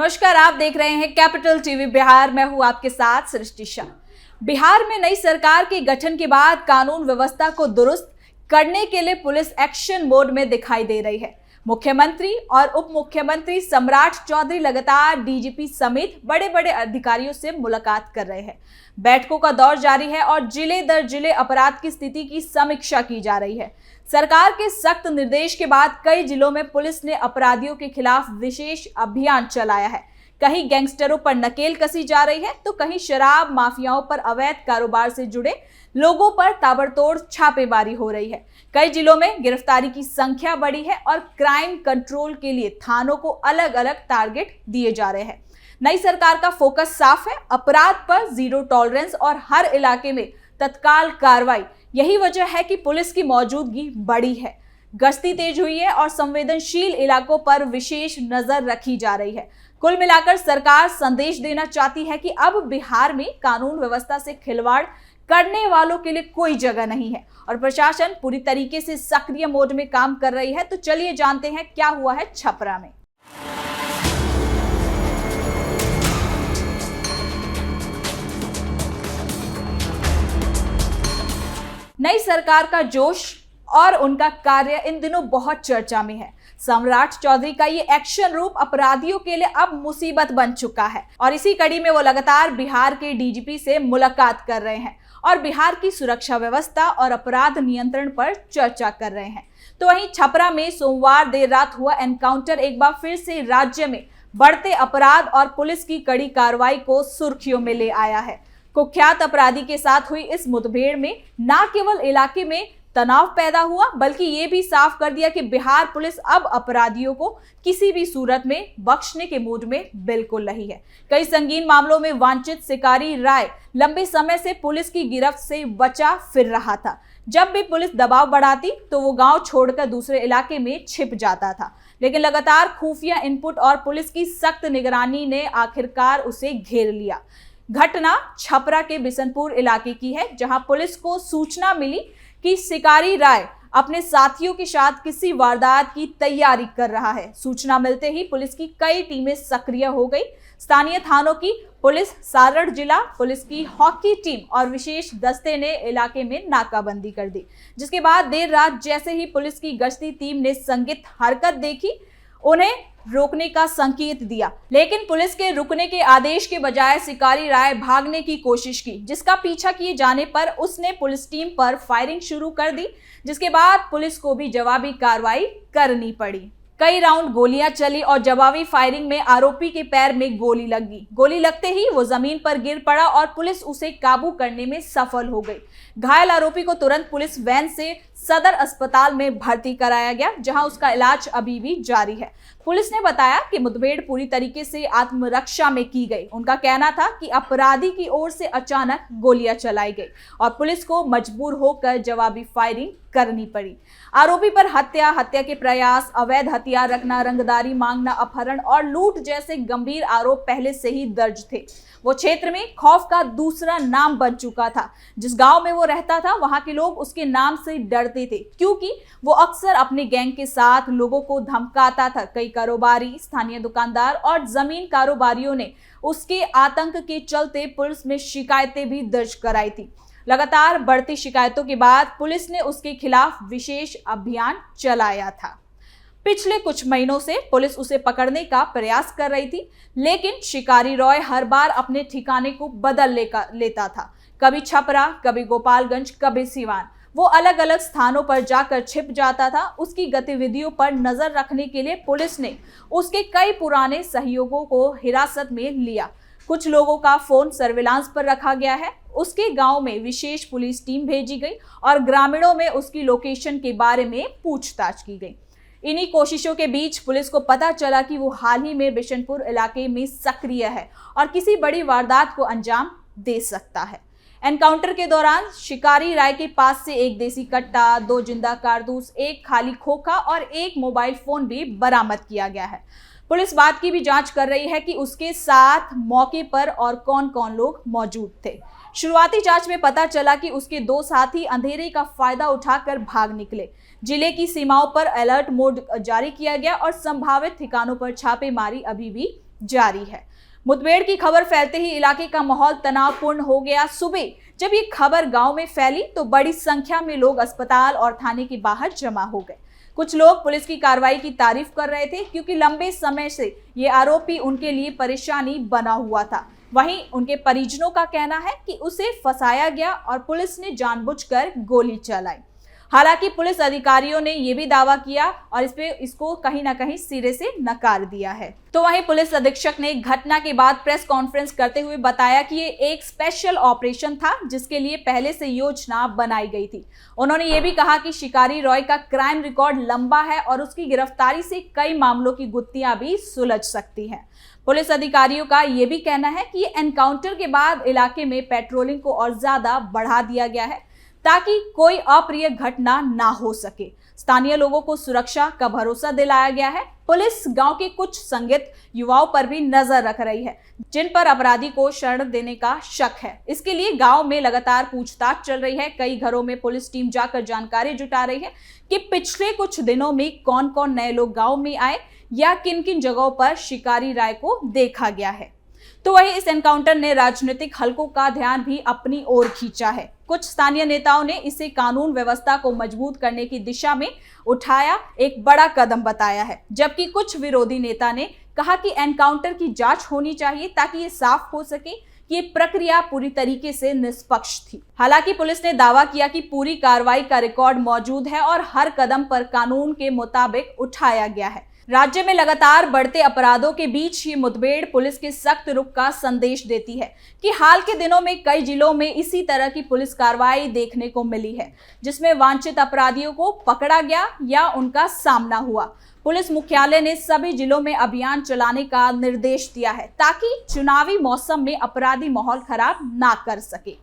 नमस्कार, आप देख रहे हैं कैपिटल टीवी बिहार। मैं हूं आपके साथ सृष्टि शाह। बिहार में नई सरकार के गठन के बाद कानून व्यवस्था को दुरुस्त करने के लिए पुलिस एक्शन मोड में दिखाई दे रही है। मुख्यमंत्री और उप मुख्यमंत्री सम्राट चौधरी लगातार डीजीपी समेत बड़े बड़े अधिकारियों से मुलाकात कर रहे हैं। बैठकों का दौर जारी है और जिले दर जिले अपराध की स्थिति की समीक्षा की जा रही है। सरकार के सख्त निर्देश के बाद कई जिलों में पुलिस ने अपराधियों के खिलाफ विशेष अभियान चलाया है। कहीं गैंगस्टरों पर नकेल कसी जा रही है तो कहीं शराब माफियाओं पर अवैध कारोबार से जुड़े लोगों पर ताबड़तोड़ छापेमारी हो रही है। कई जिलों में गिरफ्तारी की संख्या बढ़ी है और क्राइम कंट्रोल के लिए थानों को अलग अलग टारगेट दिए जा रहे हैं। नई सरकार का फोकस साफ है, अपराध पर जीरो टॉलरेंस और हर इलाके में तत्काल कार्रवाई। यही वजह है कि पुलिस की मौजूदगी बढ़ी है, गश्ती तेज हुई है और संवेदनशील इलाकों पर विशेष नजर रखी जा रही है। कुल मिलाकर सरकार संदेश देना चाहती है कि अब बिहार में कानून व्यवस्था से खिलवाड़ करने वालों के लिए कोई जगह नहीं है और प्रशासन पूरी तरीके से सक्रिय मोड में काम कर रही है। तो चलिए जानते हैं क्या हुआ है छपरा में। नई सरकार का जोश और उनका कार्य इन दिनों बहुत चर्चा में है। सम्राट चौधरी का ये एक्शन रूप अपराधियों के लिए अब मुसीबत बन चुका है और इसी कड़ी में वो लगातार बिहार के डीजीपी से मुलाकात कर रहे हैं और बिहार की सुरक्षा व्यवस्था और अपराध नियंत्रण पर चर्चा कर रहे हैं। तो वहीं छपरा में सोमवार देर रात हुआ एनकाउंटर एक बार फिर से राज्य में बढ़ते अपराध और पुलिस की कड़ी कार्रवाई को सुर्खियों में ले आया है। कुख्यात अपराधी के साथ हुई इस मुठभेड़ में न केवल इलाके में तनाव पैदा हुआ बल्कि ये भी साफ कर दिया कि बिहार पुलिस अब अपराधियों को किसी भी सूरत में बख्शने के मूड में बिल्कुल नहीं है। कई संगीन मामलों में वांछित शिकारी राय लंबे समय से पुलिस की गिरफ्त से बचा फिर रहा था। जब भी पुलिस दबाव बढ़ाती तो वो गांव छोड़कर दूसरे इलाके में छिप जाता था, लेकिन लगातार खुफिया इनपुट और पुलिस की सख्त निगरानी ने आखिरकार उसे घेर लिया। घटना छपरा के बिशनपुर इलाके की है, जहां पुलिस को सूचना मिली कि शिकारी राय अपने साथियों के साथ किसी वारदात की तैयारी कर रहा है। सूचना मिलते ही पुलिस की कई टीमें सक्रिय हो गई। स्थानीय थानों की पुलिस, सारण जिला पुलिस की हॉकी टीम और विशेष दस्ते ने इलाके में नाकाबंदी कर दी, जिसके बाद देर रात जैसे ही पुलिस की गश्ती टीम ने संदिग्ध हरकत देखी, उन्हें रोकने का संकेत दिया, लेकिन पुलिस के रुकने के आदेश के बजाय शिकारी राय भागने की कोशिश की, जिसका पीछा किए जाने पर उसने पुलिस टीम पर फायरिंग शुरू कर दी, जिसके बाद पुलिस को भी जवाबी कार्रवाई करनी पड़ी। कई राउंड गोलियां चली और जवाबी फायरिंग में आरोपी के पैर में गोली लगी। गोली लगते ही वो जमीन पर गिर पड़ा और पुलिस उसे काबू करने में सफल हो गई। घायल आरोपी को तुरंत पुलिस वैन से सदर अस्पताल में भर्ती कराया गया, जहां उसका इलाज अभी भी जारी है। पुलिस ने बताया कि मुठभेड़ पूरी तरीके से आत्मरक्षा में की गई। उनका कहना था कि अपराधी की ओर से अचानक गोलियां चलाई गई और पुलिस को मजबूर होकर जवाबी फायरिंग करनी पड़ी। आरोपी पर हत्या के प्रयास, अवैध हथियार रखना, रंगदारी मांगना, अपहरण और लूट जैसे गंभीर आरोप पहले से ही दर्ज थे। वो क्षेत्र में खौफ का दूसरा नाम बन चुका था। जिस गांव में वो रहता था वहां के लोग उसके नाम से डरते थे, क्योंकि वो अक्सर अपने गैंग के साथ लोगों को धमकाता था। कई कारोबारी, स्थानीय दुकानदार और जमीन कारोबारियों ने उसके आतंक के चलते पुलिस में शिकायतें भी दर्ज कराई थी। लगातार बढ़ती शिकायतों के बाद पुलिस ने उसके खिलाफ विशेष अभियान चलाया था। पिछले कुछ महीनों से पुलिस उसे पकड़ने का प्रयास कर रही थी, लेकिन शिकारी रॉय हर बार अपने ठिकाने को बदल लेता था। कभी छपरा, कभी गोपालगंज, कभी सिवान। वो अलग अलग स्थानों पर जाकर छिप जाता था। उसकी गतिविधियों पर नजर रखने के लिए पुलिस ने उसके कई पुराने सहयोगियों को हिरासत में लिया। कुछ लोगों का फोन सर्विलांस पर रखा गया है। उसके गांव में विशेष पुलिस टीम भेजी गई और ग्रामीणों में उसकी लोकेशन के बारे में पूछताछ की गई। इन्हीं कोशिशों के बीच पुलिस को पता चला कि वो हाल ही में बिशनपुर इलाके में सक्रिय है और किसी बड़ी वारदात को अंजाम दे सकता है। एनकाउंटर के दौरान शिकारी राय के पास से एक देसी कट्टा, 2 जिंदा कारतूस, एक खाली खोखा और एक मोबाइल फोन भी बरामद किया गया है। पुलिस बात की भी जांच कर रही है कि उसके साथ मौके पर और कौन कौन लोग मौजूद थे। शुरुआती जांच में पता चला कि उसके 2 साथी अंधेरे का फायदा उठाकर भाग निकले। जिले की सीमाओं पर अलर्ट मोड जारी किया गया और संभावित ठिकानों पर छापेमारी अभी भी जारी है। मुठभेड़ की खबर फैलते ही इलाके का माहौल तनावपूर्ण हो गया। सुबह जब ये खबर गांव में फैली तो बड़ी संख्या में लोग अस्पताल और थाने के बाहर जमा हो गए। कुछ लोग पुलिस की कार्रवाई की तारीफ कर रहे थे क्योंकि लंबे समय से ये आरोपी उनके लिए परेशानी बना हुआ था। वहीं उनके परिजनों का कहना है कि उसे फंसाया गया और पुलिस ने जानबूझकर गोली चलाई। हालांकि पुलिस अधिकारियों ने यह भी दावा किया और इसको कहीं ना कहीं सिरे से नकार दिया है। तो वहीं पुलिस अधीक्षक ने घटना के बाद प्रेस कॉन्फ्रेंस करते हुए बताया कि ये एक स्पेशल ऑपरेशन था जिसके लिए पहले से योजना बनाई गई थी। उन्होंने ये भी कहा कि शिकारी रॉय का क्राइम रिकॉर्ड लंबा है और उसकी गिरफ्तारी से कई मामलों की गुत्थियां भी सुलझ सकती हैं। पुलिस अधिकारियों का यह भी कहना है कि एनकाउंटर के बाद इलाके में पेट्रोलिंग को और ज्यादा बढ़ा दिया गया है ताकि कोई अप्रिय घटना ना हो सके। स्थानीय लोगों को सुरक्षा का भरोसा दिलाया गया है। पुलिस गांव के कुछ संदिग्ध युवाओं पर भी नजर रख रही है जिन पर अपराधी को शरण देने का शक है। इसके लिए गांव में लगातार पूछताछ चल रही है। कई घरों में पुलिस टीम जाकर जानकारी जुटा रही है कि पिछले कुछ दिनों में कौन कौन नए लोग गांव में आए या किन किन जगहों पर शिकारी राय को देखा गया है। तो वहीं इस एनकाउंटर ने राजनीतिक हलकों का ध्यान भी अपनी ओर खींचा है। कुछ स्थानीय नेताओं ने इसे कानून व्यवस्था को मजबूत करने की दिशा में उठाया एक बड़ा कदम बताया है, जबकि कुछ विरोधी नेता ने कहा कि एनकाउंटर की जांच होनी चाहिए ताकि ये साफ हो सके कि ये प्रक्रिया पूरी तरीके से निष्पक्ष थी। हालांकि पुलिस ने दावा किया कि पूरी कार्रवाई का रिकॉर्ड मौजूद है और हर कदम पर कानून के मुताबिक उठाया गया है। राज्य में लगातार बढ़ते अपराधों के बीच ये मुठभेड़ पुलिस के सख्त रुख का संदेश देती है कि हाल के दिनों में कई जिलों में इसी तरह की पुलिस कार्रवाई देखने को मिली है जिसमें वांछित अपराधियों को पकड़ा गया या उनका सामना हुआ। पुलिस मुख्यालय ने सभी जिलों में अभियान चलाने का निर्देश दिया है ताकि चुनावी मौसम में अपराधी माहौल खराब ना कर सके।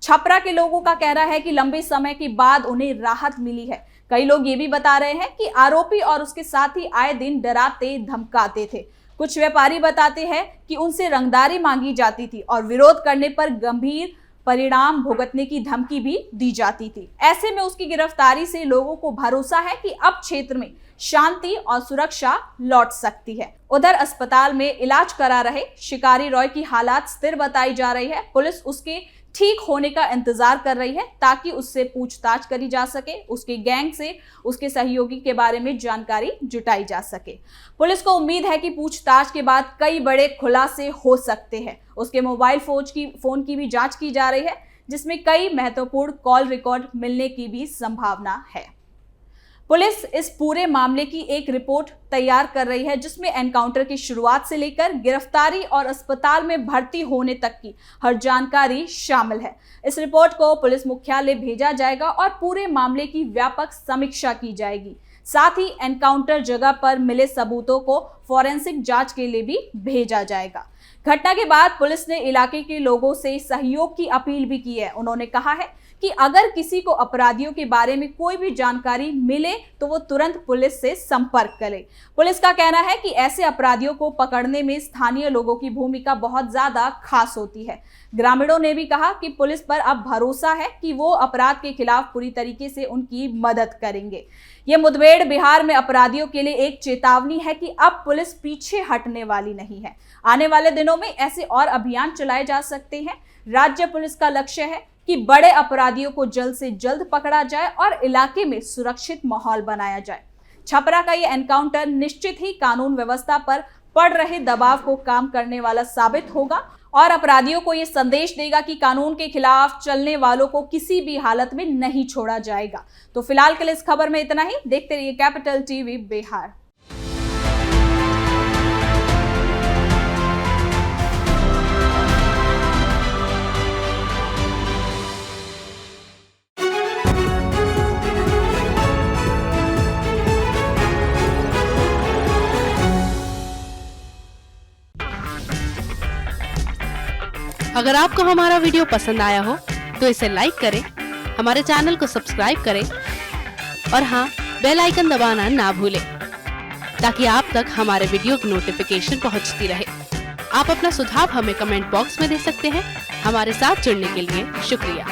छपरा के लोगों का कहना है कि लंबे समय के बाद उन्हें राहत मिली है। कई लोग ये भी बता रहे हैं कि आरोपी और उसके साथी आए दिन डराते धमकाते थे। कुछ व्यापारी बताते हैं कि उनसे रंगदारी मांगी जाती थी और विरोध करने पर गंभीर परिणाम भुगतने की धमकी भी दी जाती थी। ऐसे में उसकी गिरफ्तारी से लोगों को भरोसा है कि अब क्षेत्र में शांति और सुरक्षा लौट सकती है। उधर अस्पताल में इलाज करा रहे शिकारी रॉय की हालात स्थिर बताई जा रही है। पुलिस उसके ठीक होने का इंतजार कर रही है ताकि उससे पूछताछ करी जा सके, उसके गैंग से उसके सहयोगी के बारे में जानकारी जुटाई जा सके। पुलिस को उम्मीद है कि पूछताछ के बाद कई बड़े खुलासे हो सकते हैं। उसके मोबाइल फोन की भी जांच की जा रही है जिसमें कई महत्वपूर्ण कॉल रिकॉर्ड मिलने की भी संभावना है। पुलिस इस पूरे मामले की एक रिपोर्ट तैयार कर रही है जिसमें एनकाउंटर की शुरुआत से लेकर गिरफ्तारी और अस्पताल में भर्ती होने तक की हर जानकारी शामिल है। इस रिपोर्ट को पुलिस मुख्यालय भेजा जाएगा और पूरे मामले की व्यापक समीक्षा की जाएगी। साथ ही एनकाउंटर जगह पर मिले सबूतों को फॉरेंसिक जांच के लिए भी भेजा जाएगा। घटना के बाद पुलिस ने इलाके के लोगों से सहयोग की अपील भी की है। उन्होंने कहा है कि अगर किसी को अपराधियों के बारे में कोई भी जानकारी मिले तो वो तुरंत पुलिस से संपर्क करे। पुलिस का कहना है कि ऐसे अपराधियों को पकड़ने में स्थानीय लोगों की भूमिका बहुत ज्यादा खास होती है। ग्रामीणों ने भी कहा कि पुलिस पर अब भरोसा है कि वो अपराध के खिलाफ पूरी तरीके से उनकी मदद करेंगे। ये मुठभेड़ बिहार में अपराधियों के लिए एक चेतावनी है कि अब पुलिस पीछे हटने वाली नहीं है। आने वाले दिनों में ऐसे और अभियान चलाए जा सकते हैं। राज्य पुलिस का लक्ष्य है कि बड़े अपराधियों को जल्द से जल्द पकड़ा जाए और इलाके में सुरक्षित माहौल बनाया जाए। छपरा का ये एनकाउंटर निश्चित ही कानून व्यवस्था पर पड़ रहे दबाव को कम करने वाला साबित होगा और अपराधियों को ये संदेश देगा कि कानून के खिलाफ चलने वालों को किसी भी हालत में नहीं छोड़ा जाएगा। तो फिलहाल के लिए इस खबर में इतना ही। देखते रहिए कैपिटल टीवी बिहार। अगर आपको हमारा वीडियो पसंद आया हो तो इसे लाइक करें, हमारे चैनल को सब्सक्राइब करें और हाँ, बेल आइकन दबाना ना भूलें ताकि आप तक हमारे वीडियो की नोटिफिकेशन पहुंचती रहे। आप अपना सुझाव हमें कमेंट बॉक्स में दे सकते हैं। हमारे साथ जुड़ने के लिए शुक्रिया।